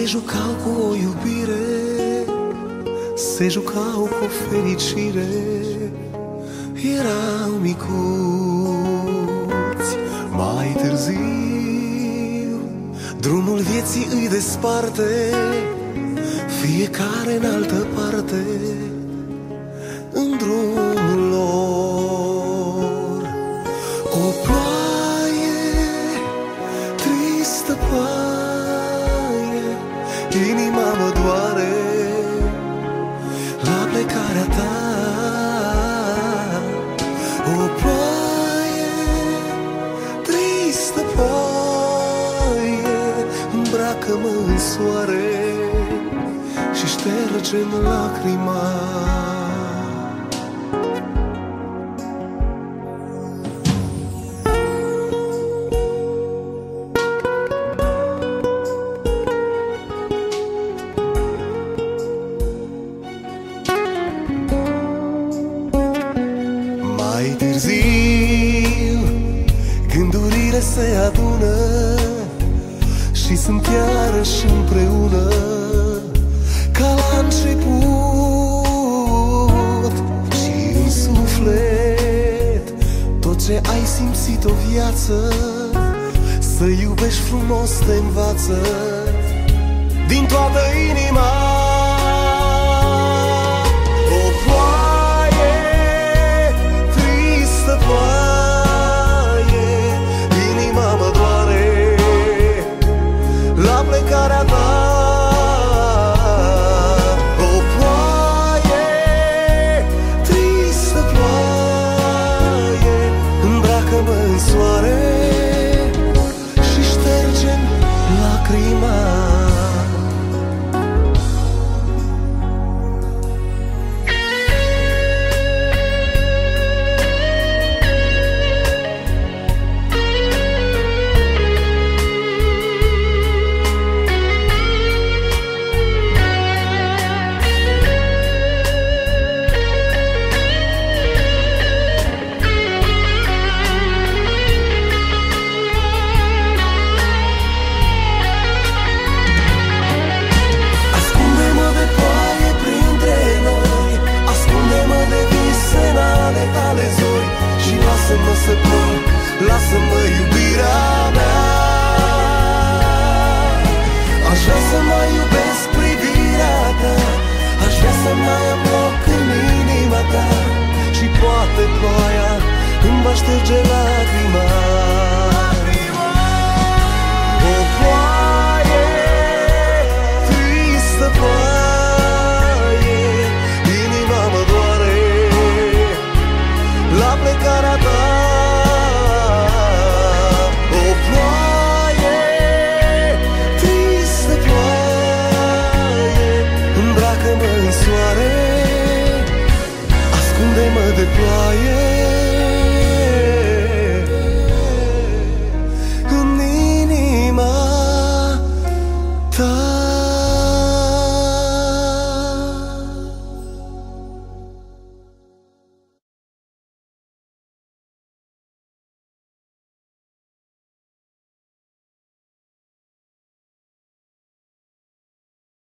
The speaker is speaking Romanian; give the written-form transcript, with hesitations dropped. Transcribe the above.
Se jucau cu o iubire, se jucau cu fericire. Erau micuți. Mai târziu drumul vieții îi desparte, fiecare în altă parte, în drumul lor. O ploaie, tristă ploaie, inima mă doare la plecarea ta. O ploaie, tristă ploaie, îmbracă-mă în soare și șterge-mi lacrima. Mai târziu gândurile se adună și sunt iarăși împreună ca la început. Și în suflet tot ce ai simțit o viață, să iubești frumos te învață din toată inima. Și ștergem lacrima. Lasă-mă să plâng, lasă-mă iubirea mea. Aș vrea să mai iubesc privirea ta, aș vrea să mai am loc în inima ta. Și poate ploaia îmi va șterge